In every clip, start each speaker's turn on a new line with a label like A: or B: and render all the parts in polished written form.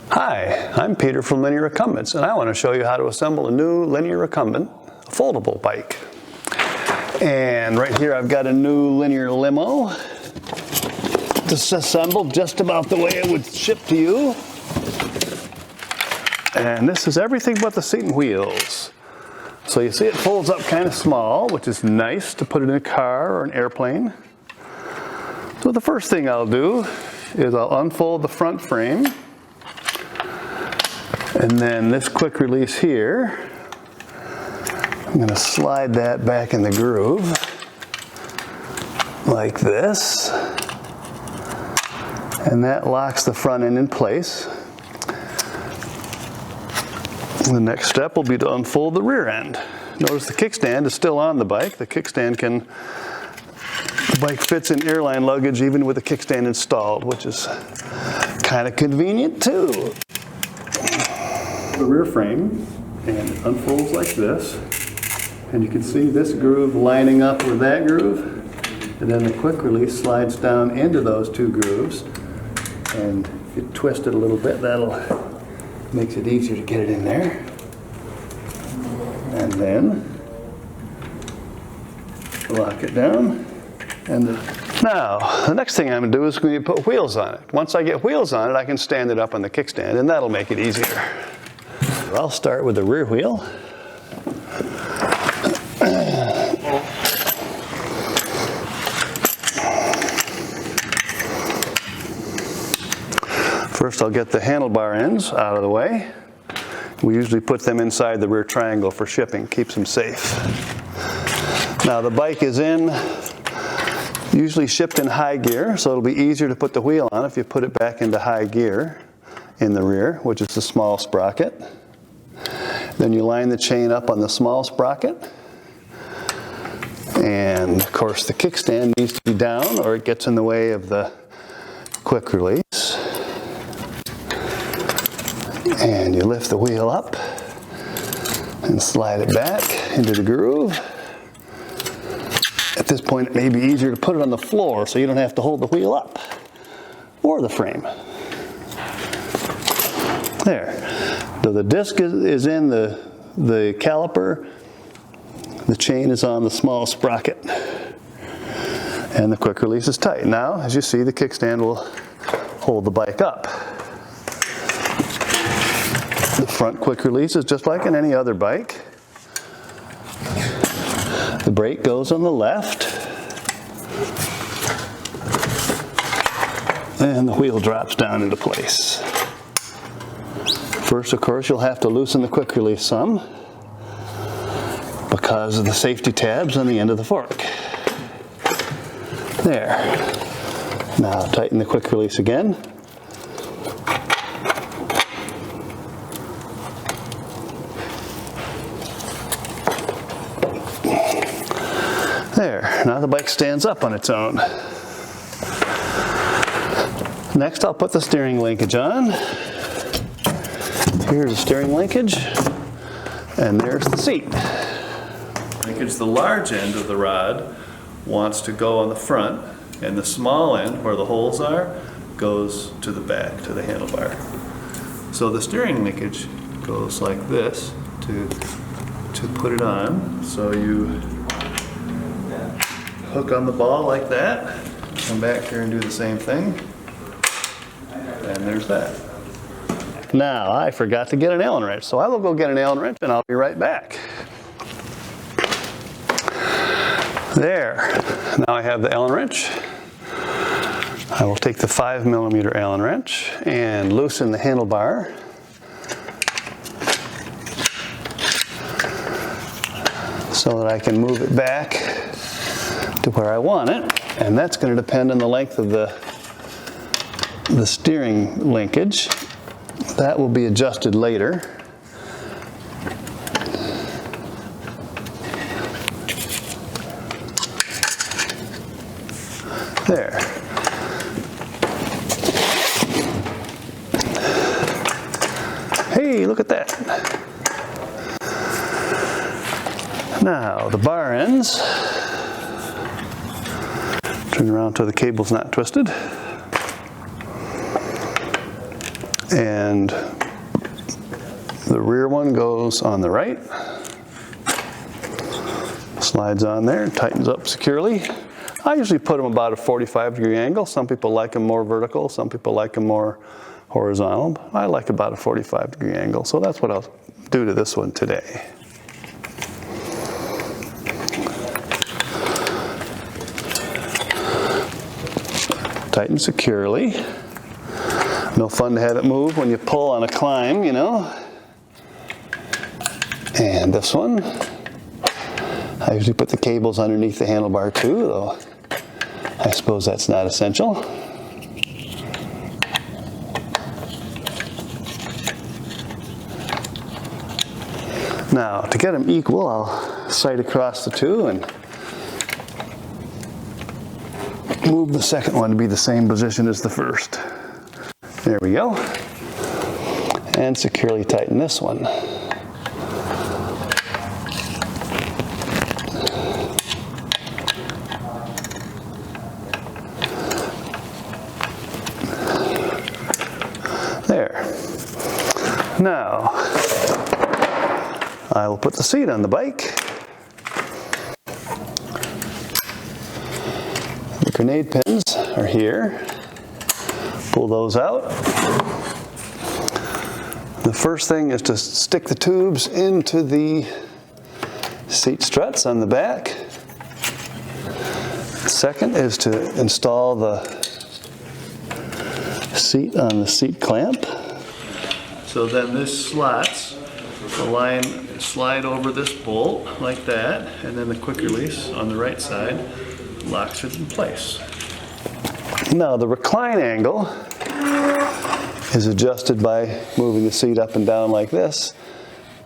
A: Hi, I'm Peter from Linear Recumbents, and I want to show you how to assemble a new Linear Recumbent, a foldable bike. And right here I've got a new Linear Limo, disassembled just about the way it would ship to you. And this is everything but the seat and wheels. So you see it folds up kind of small, which is nice to put it in a car or an airplane. So the first thing I'll do is I'll unfold the front frame. And then this quick release here, I'm going to slide that back in the groove like this. And that locks the front end in place. And the next step will be to unfold the rear end. Notice the kickstand is still on the bike. The bike fits in airline luggage even with the kickstand installed, which is kind of convenient too. The rear frame, and it unfolds like this, and you can see this groove lining up with that groove, and then the quick release slides down into those two grooves, and if you twist it a little bit, makes it easier to get it in there. And then lock it down. Now, the next thing I'm going to do is going to put wheels on it. Once I get wheels on it, I can stand it up on the kickstand, and that'll make it easier. I'll start with the rear wheel. First I'll get the handlebar ends out of the way. We usually put them inside the rear triangle for shipping, keeps them safe. Now the bike is usually shipped in high gear, so it'll be easier to put the wheel on if you put it back into high gear in the rear, which is the small sprocket. Then you line the chain up on the small sprocket. And of course the kickstand needs to be down or it gets in the way of the quick release. And you lift the wheel up and slide it back into the groove. At this point it may be easier to put it on the floor so you don't have to hold the wheel up or the frame. There. So the disc is in the caliper, the chain is on the small sprocket, and the quick release is tight. Now, as you see, the kickstand will hold the bike up. The front quick release is just like in any other bike. The brake goes on the left, and the wheel drops down into place. First, of course, you'll have to loosen the quick release some because of the safety tabs on the end of the fork. There. Now tighten the quick release again. There. Now the bike stands up on its own. Next, I'll put the steering linkage on. Here's the steering linkage, and there's the seat. Linkage, the large end of the rod wants to go on the front, and the small end, where the holes are, goes to the back, to the handlebar. So the steering linkage goes like this to put it on. So you hook on the ball like that, come back here and do the same thing, and there's that. Now, I forgot to get an Allen wrench, so I will go get an Allen wrench and I'll be right back. There. Now I have the Allen wrench. I will take the 5mm Allen wrench and loosen the handlebar. So that I can move it back to where I want it. And that's going to depend on the length of the steering linkage. That will be adjusted later. There. Hey, look at that. Now, the bar ends. Turn around so the cable's not twisted. And the rear one goes on the right. Slides on there, tightens up securely. I usually put them about a 45-degree angle. Some people like them more vertical, some people like them more horizontal. I like about a 45-degree angle, so that's what I'll do to this one today. Tighten securely. No fun to have it move when you pull on a climb, you know. And this one, I usually put the cables underneath the handlebar too, though I suppose that's not essential. Now, to get them equal, I'll sight across the two and move the second one to be the same position as the first. There we go. And securely tighten this one. There. Now, I will put the seat on the bike. The grenade pins are here. Pull those out. The first thing is to stick the tubes into the seat struts on the back. Second is to install the seat on the seat clamp. So then this slots, the line slide over this bolt like that, and then the quick release on the right side locks it in place. Now the recline angle is adjusted by moving the seat up and down like this.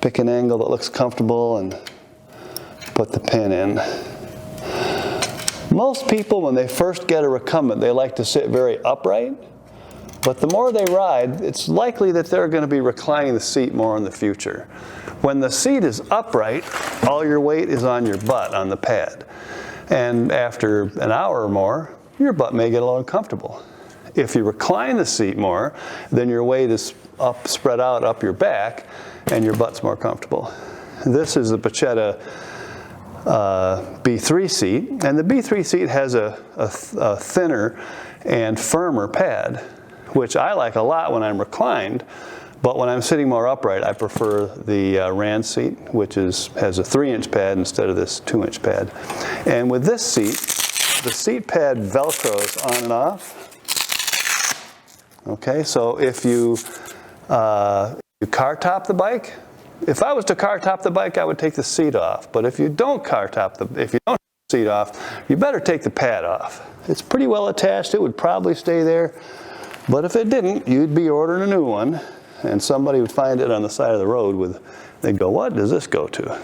A: Pick an angle that looks comfortable and put the pin in. Most people, when they first get a recumbent, they like to sit very upright. But the more they ride, it's likely that they're going to be reclining the seat more in the future. When the seat is upright, all your weight is on your butt on the pad. And after an hour or more, your butt may get a little uncomfortable. If you recline the seat more, then your weight is up, spread out up your back, and your butt's more comfortable. This is the Pachetta B3 seat, and the B3 seat has a thinner and firmer pad, which I like a lot when I'm reclined, but when I'm sitting more upright, I prefer the Rand seat, which has a 3-inch pad instead of this 2-inch pad. And with this seat, the seat pad velcros on and off. Okay, so if you car top the bike, if I was to car top the bike, I would take the seat off. But if you don't if you don't take the seat off, you better take the pad off. It's pretty well attached. It would probably stay there. But if it didn't, you'd be ordering a new one, and somebody would find it on the side of the road they'd go, what does this go to?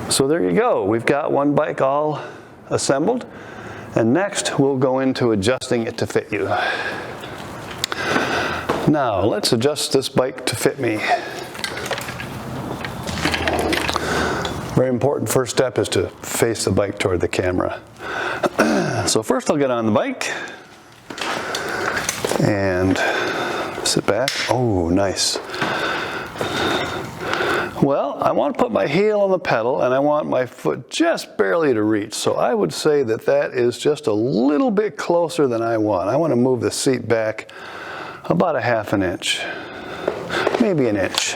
A: So there you go. We've got one bike all assembled, and next we'll go into adjusting it to fit you. Now, let's adjust this bike to fit me. Very important first step is to face the bike toward the camera. So first I'll get on the bike and sit back. Oh, nice. Well, I want to put my heel on the pedal and I want my foot just barely to reach. So I would say that that is just a little bit closer than I want. I want to move the seat back about a ½ inch, maybe an inch.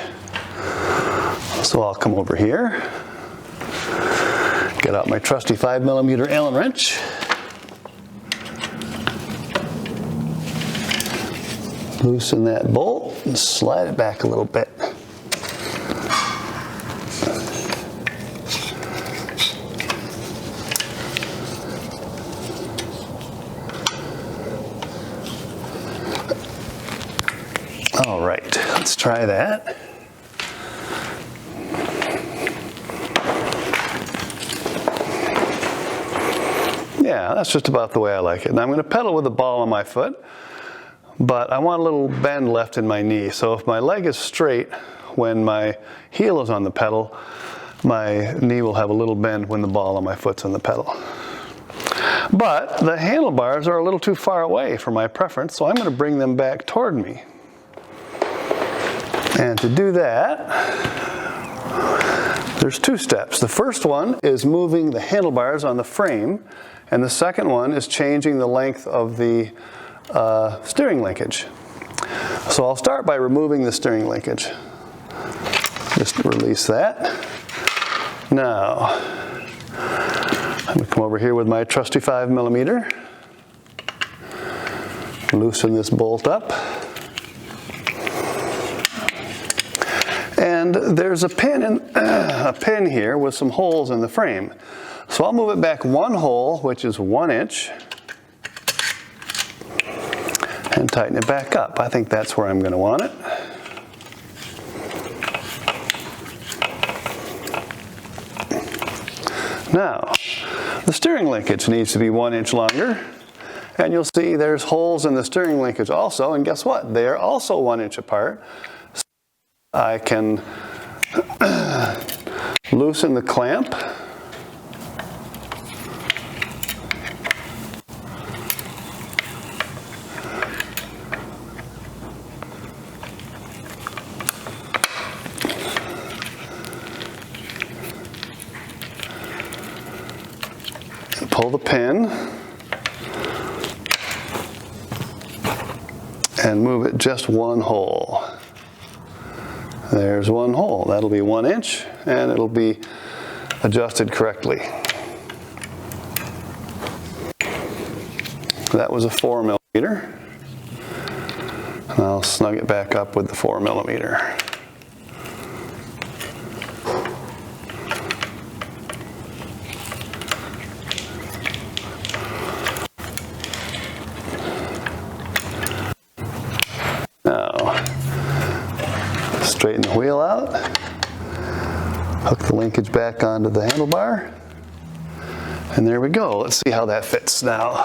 A: So I'll come over here, get out my trusty 5mm Allen wrench. Loosen that bolt and slide it back a little bit. All right, let's try that. Yeah, that's just about the way I like it. Now I'm going to pedal with the ball on my foot, but I want a little bend left in my knee. So if my leg is straight when my heel is on the pedal, my knee will have a little bend when the ball on my foot's on the pedal. But the handlebars are a little too far away for my preference, so I'm going to bring them back toward me. And to do that, there's two steps. The first one is moving the handlebars on the frame, and the second one is changing the length of the steering linkage. So I'll start by removing the steering linkage. Just release that. Now, I'm going to come over here with my trusty 5mm, loosen this bolt up, and there's a pin here with some holes in the frame. So I'll move it back one hole, which is 1 inch, and tighten it back up. I think that's where I'm going to want it. Now, the steering linkage needs to be 1 inch longer, and you'll see there's holes in the steering linkage also, and guess what? They are also 1 inch apart. So I can loosen the clamp, pull the pin, and move it just one hole. There's one hole. That'll be 1 inch, and it'll be adjusted correctly. That was a 4mm. And I'll snug it back up with the 4mm. Straighten the wheel out, hook the linkage back onto the handlebar, and there we go. Let's see how that fits now.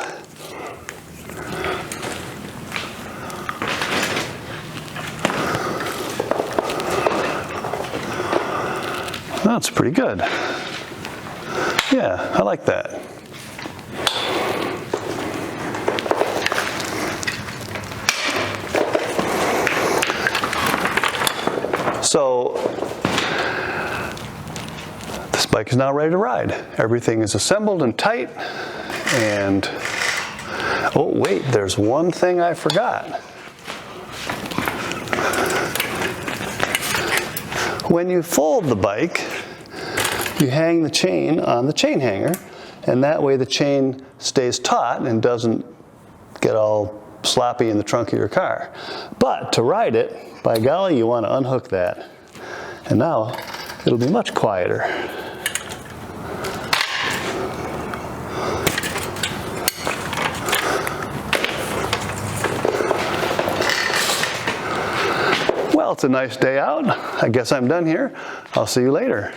A: That's pretty good. Yeah, I like that. So this bike is now ready to ride. Everything is assembled and tight, and oh wait, there's one thing I forgot. When you fold the bike, you hang the chain on the chain hanger, and that way the chain stays taut and doesn't get all sloppy in the trunk of your car. But to ride it, by golly, you want to unhook that. And now it'll be much quieter. Well, it's a nice day out. I guess I'm done here. I'll see you later.